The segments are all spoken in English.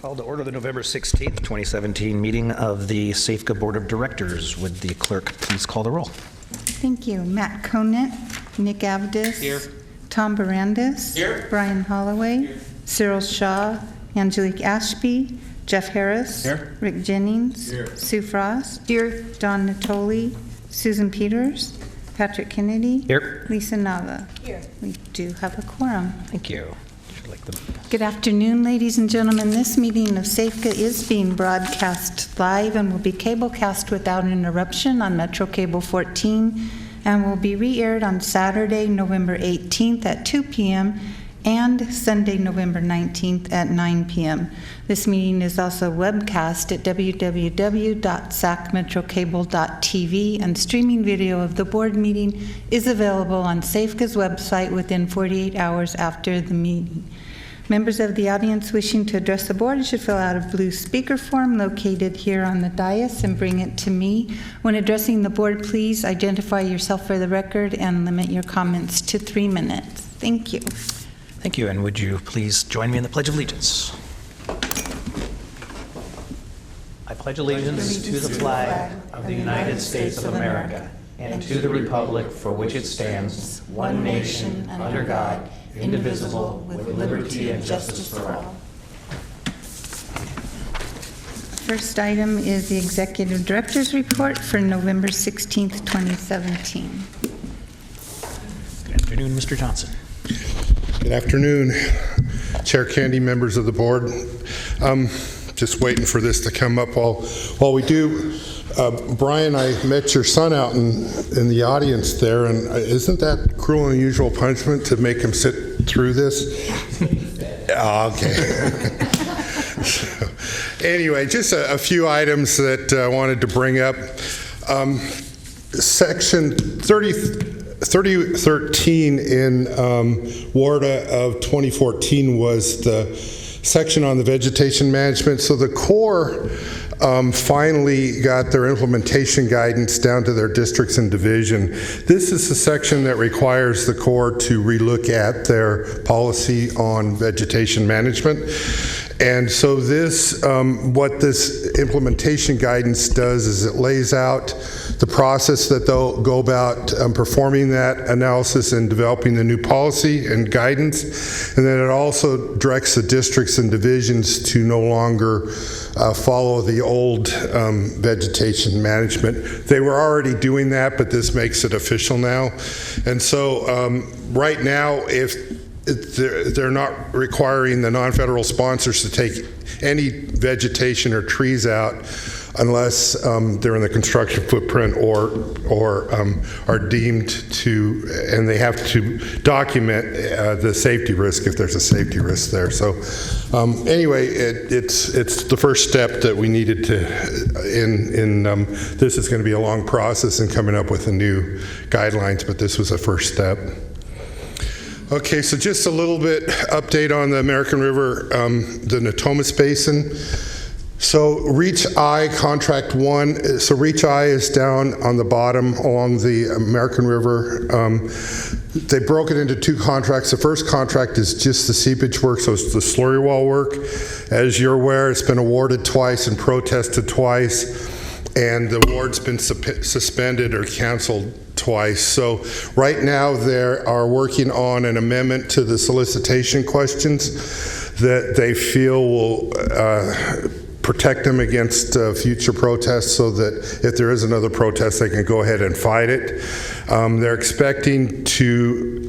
Call to order the November 16th, 2017 meeting of the SAFCA Board of Directors. Would the clerk please call the roll? Thank you. Matt Conant, Nick Avdis. Here. Tom Barandis. Here. Brian Holloway. Here. Cyril Shaw. Angelique Ashby. Jeff Harris. Here. Rick Jennings. Here. Sue Frost. Here. Don Natoli. Susan Peters. Patrick Kennedy. Here. Lisa Nava. Here. We do have a quorum. Thank you. Good afternoon, ladies and gentlemen. This meeting of SAFCA is being broadcast live and will be cablecast without interruption on Metro Cable 14 and will be re-aired on Saturday, November 18th at 2 p.m. and Sunday, November 19th at 9 p.m. This meeting is also webcast at www.sacmetrocable.tv, and streaming video of the board meeting is available on SAFCA's website within 48 hours after the meeting. Members of the audience wishing to address the board should fill out a blue speaker form located here on the dais and bring it to me. When addressing the board, please identify yourself for the record and limit your comments to 3 minutes. Thank you. Thank you, and would you please join me in the Pledge of Allegiance? I pledge allegiance to the flag of the United States of America and to the republic for which it stands, one nation, under God, indivisible, with liberty and justice for all. First item is the Executive Director's Report for November 16th, 2017. Good afternoon, Mr. Johnson. Good afternoon, Chair Candy, members of the board. Just waiting for this to come up while we do. Brian, I met your son out in the audience there, and isn't that cruel and unusual punishment to make him sit through this? Okay. So, anyway, just a few items that I wanted to bring up. Section 3013 in WARDA of 2014 was the section on the vegetation management. So the Corps finally got their implementation guidance down to their districts and division. This is the section that requires the Corps to relook at their policy on vegetation management. And so this, what this implementation guidance does is it lays out the process that they'll go about performing that analysis and developing the new policy and guidance. And then it also directs the districts and divisions to no longer follow the old vegetation management. They were already doing that, but this makes it official now. And so right now, if they're not requiring the non-federal sponsors to take any vegetation or trees out unless they're in the construction footprint or are deemed to, and they have to document the safety risk if there's a safety risk there. So anyway, it's the first step that we needed to, this is going to be a long process in coming up with the new guidelines, but this was a first step. Okay, so just a little bit update on the American River, the Natomas Basin. So Reach I, Contract 1, so Reach I is down on the bottom along the American River. They broke it into 2 contracts. The first contract is just the seepage work, so it's the slurry wall work. As you're aware, it's been awarded twice and protested twice, and the award's been suspended or canceled twice. So right now they are working on an amendment to the solicitation questions that they feel will protect them against future protests, so that if there is another protest, they can go ahead and fight it. They're expecting to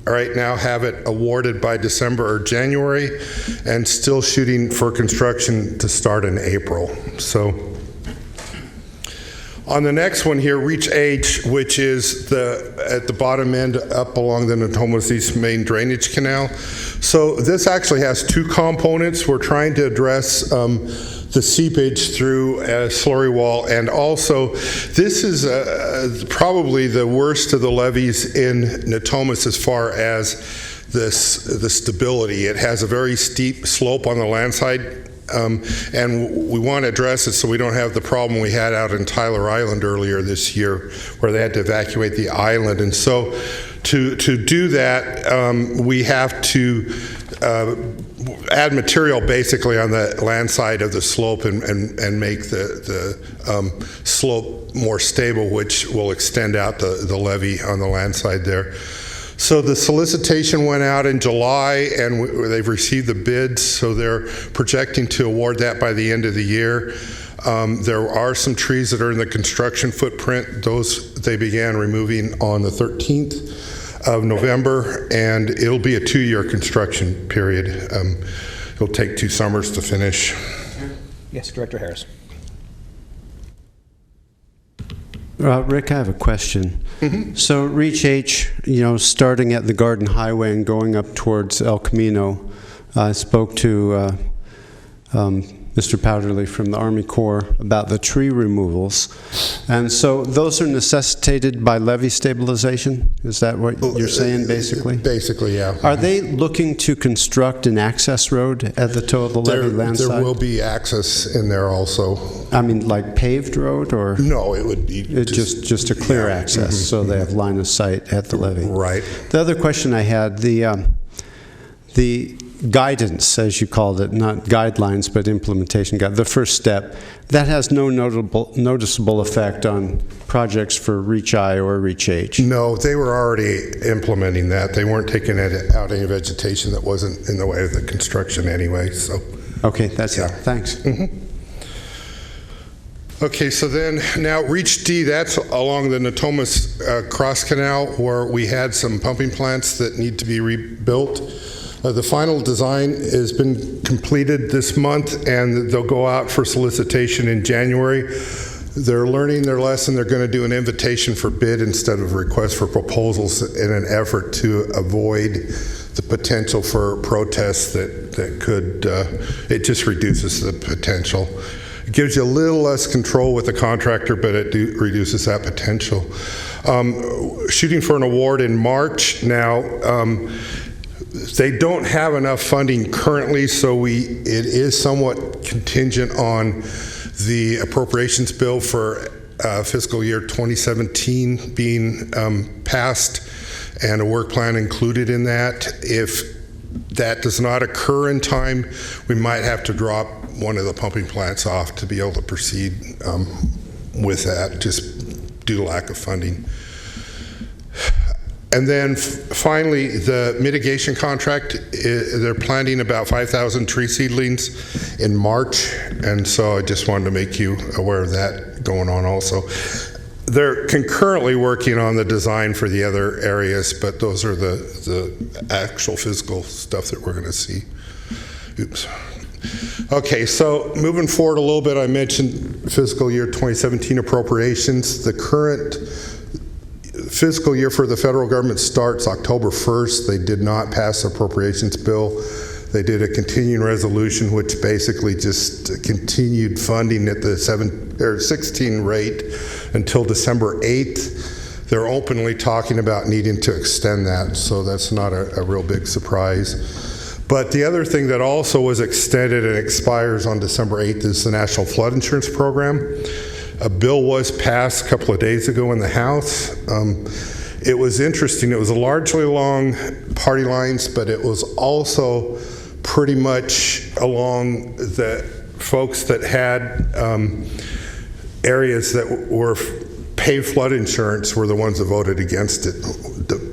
right now have it awarded by December or January, and still shooting for construction to start in April. So on the next one here, Reach H, which is at the bottom end up along the Natomas East main drainage canal. So this actually has 2 components. We're trying to address the seepage through a slurry wall, and also this is probably the worst of the levees in Natomas as far as the stability. It has a very steep slope on the land side. And we want to address it so we don't have the problem we had out in Tyler Island earlier this year, where they had to evacuate the island. And so to do that, we have to add material basically on the land side of the slope and make the slope more stable, which will extend out the levee on the land side there. So the solicitation went out in July, and they've received the bids, so they're projecting to award that by the end of the year. There are some trees that are in the construction footprint. Those they began removing on the 13th of November, and it'll be a 2-year construction period. It'll take 2 summers to finish. Yes, Director Harris. Rick, I have a question. So Reach H, starting at the Garden Highway and going up towards El Camino, I spoke to Mr. Powderly from the Army Corps about the tree removals. And so those are necessitated by levee stabilization? Is that what you're saying, basically? Basically, yeah. Are they looking to construct an access road at the toe of the levee land side? There will be access in there also. I mean, like paved road, or? No, it would be just a clear access, so they have line of sight at the levee. Right. The other question I had, the guidance, as you called it, not guidelines, but implementation guide, the first step, that has no noticeable effect on projects for Reach I or Reach H. No, they were already implementing that. They weren't taking out any vegetation that wasn't in the way of the construction anyway. So. Okay, that's it. Thanks. Okay, so then now Reach D, that's along the Natomas Cross Canal, where we had some pumping plants that need to be rebuilt. The final design has been completed this month, and they'll go out for solicitation in January. They're learning their lesson. They're going to do an invitation for bid instead of a request for proposals in an effort to avoid the potential for protests that could, it just reduces the potential. It gives you a little less control with the contractor, but it reduces that potential. Shooting for an award in March now. They don't have enough funding currently, so it is somewhat contingent on the appropriations bill for fiscal year 2017 being passed and a work plan included in that. If that does not occur in time, we might have to drop one of the pumping plants off to be able to proceed with that, just due to lack of funding. And then finally, the mitigation contract, they're planting about 5,000 tree seedlings in March, and so I just wanted to make you aware of that going on also. They're concurrently working on the design for the other areas, but those are the actual physical stuff that we're going to see. Oops. Okay, so moving forward a little bit, I mentioned fiscal year 2017 appropriations. The current fiscal year for the federal government starts October 1st. They did not pass the appropriations bill. They did a continuing resolution, which basically just continued funding at the 16 rate until December 8th. They're openly talking about needing to extend that, so that's not a real big surprise. But the other thing that also was extended and expires on December 8th is the National Flood Insurance Program. A bill was passed a couple of days ago in the House. It was interesting. It was largely along party lines, but it was also pretty much along the folks that had areas that were paid flood insurance were the ones that voted against it,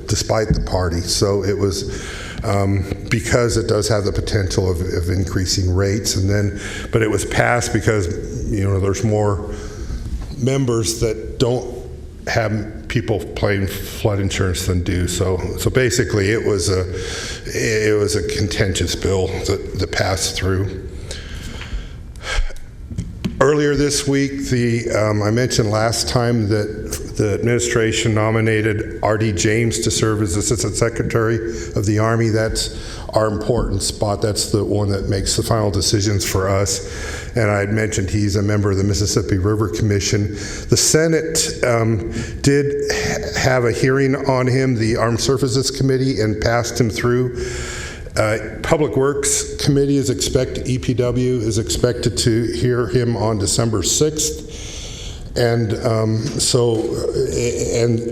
despite the party. So it was because it does have the potential of increasing rates, but it was passed because there's more members that don't have people paying flood insurance than do. So basically, it was a contentious bill that passed through. Earlier this week, I mentioned last time that the administration nominated R.D. James to serve as Assistant Secretary of the Army. That's our important spot. That's the one that makes the final decisions for us. And I had mentioned he's a member of the Mississippi River Commission. The Senate did have a hearing on him, the Armed Services Committee, and passed him through. Public Works Committee EPW is expected to hear him on December 6th. And and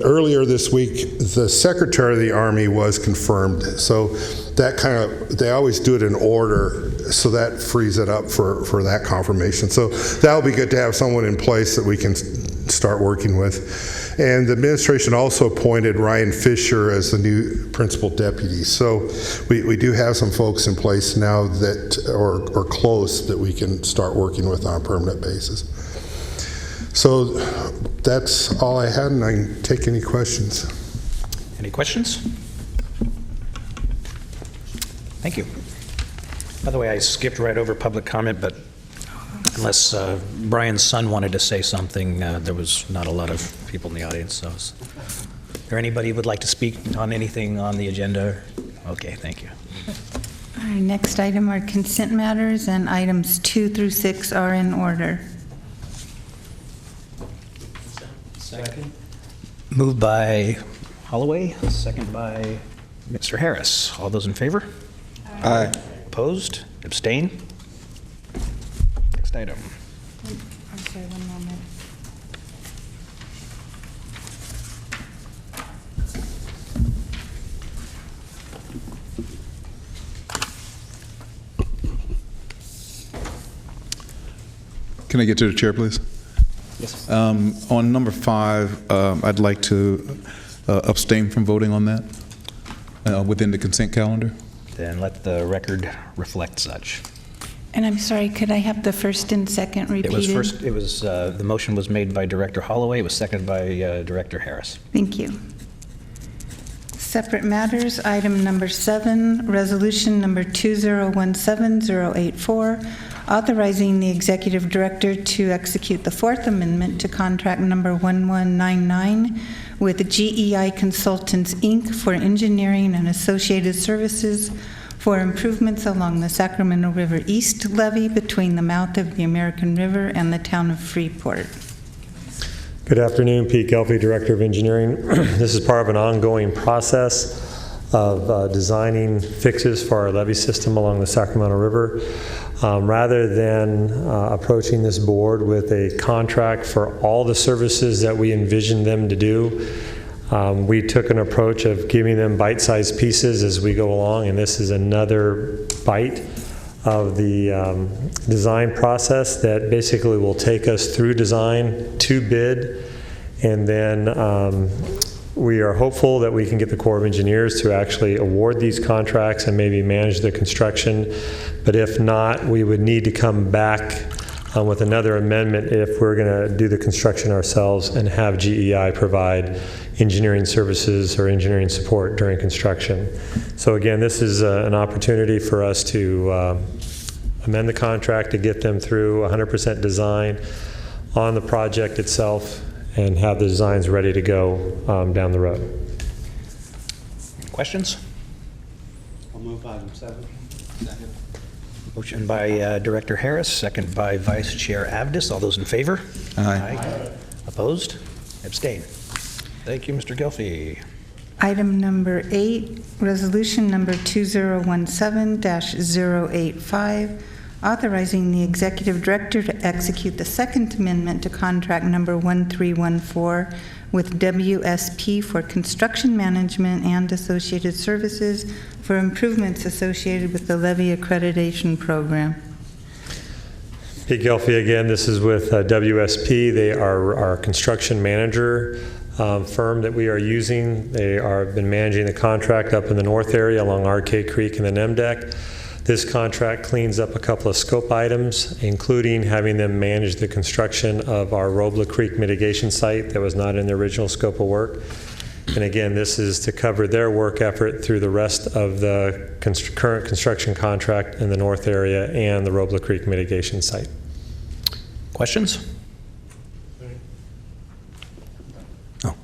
earlier this week, the Secretary of the Army was confirmed. So that they always do it in order, so that frees it up for that confirmation. So that'll be good to have someone in place that we can start working with. And the administration also appointed Ryan Fisher as the new principal deputy. So we do have some folks in place now that, or close, that we can start working with on a permanent basis. So that's all I had, and I can take any questions. Any questions? Thank you. By the way, I skipped right over public comment, but unless Brian's son wanted to say something, there was not a lot of people in the audience. So, is there anybody who would like to speak on anything on the agenda? Okay, thank you. Our next item are consent matters, and items 2 through 6 are in order. Second. Moved by Holloway, second by Mr. Harris. All those in favor? Aye. Opposed? Abstain? Next item. I'm sorry, one moment. Can I get to the chair, please? Yes. On number 5, I'd like to abstain from voting on that within the consent calendar. Then let the record reflect such. And I'm sorry, could I have the first and second repeated? The motion was made by Director Holloway. It was seconded by Director Harris. Thank you. Separate matters, item number 7, resolution number 2017-084, authorizing the executive director to execute the 4th Amendment to contract number 1199 with GEI Consultants, Inc. for engineering and associated services for improvements along the Sacramento River East levee between the mouth of the American River and the town of Freeport. Good afternoon, Pete Gelfie, Director of Engineering. This is part of an ongoing process of designing fixes for our levee system along the Sacramento River. Rather than approaching this board with a contract for all the services that we envisioned them to do, we took an approach of giving them bite-sized pieces as we go along, and this is another bite of the design process that basically will take us through design to bid, and then we are hopeful that we can get the Corps of Engineers to actually award these contracts and maybe manage the construction. But if not, we would need to come back with another amendment if we're going to do the construction ourselves and have GEI provide engineering services or engineering support during construction. So again, this is an opportunity for us to amend the contract to get them through 100% design on the project itself and have the designs ready to go down the road. Questions? I'll move item 7. Second. Motion by Director Harris, second by Vice Chair Avdis. All those in favor? Aye. Opposed? Abstain. Thank you, Mr. Gelfie. Item number 8, resolution number 2017-085, authorizing the executive director to execute the 2nd Amendment to contract number 1314 with WSP for construction management and associated services for improvements associated with the levee accreditation program. Pete Gelfie again, this is with WSP. They are our construction manager firm that we are using. They have been managing the contract up in the north area along Arcade Creek and the NEMDEC. This contract cleans up a couple of scope items, including having them manage the construction of our Robla Creek mitigation site that was not in the original scope of work. And again, this is to cover their work effort through the rest of the current construction contract in the north area and the Robla Creek mitigation site. Questions? Oh.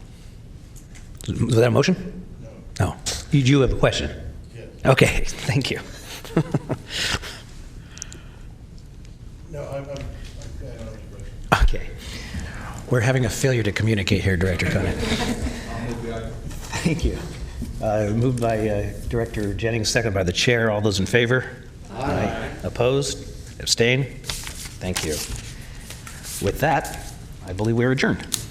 Was that a motion? No. You do have a question? Yes. Okay, thank you. No, I'm good. Okay. We're having a failure to communicate here, Director Conant. Thank you. Moved by Director Jennings, seconded by the chair. All those in favor? Aye. Opposed? Abstain? Thank you. With that, I believe we are adjourned.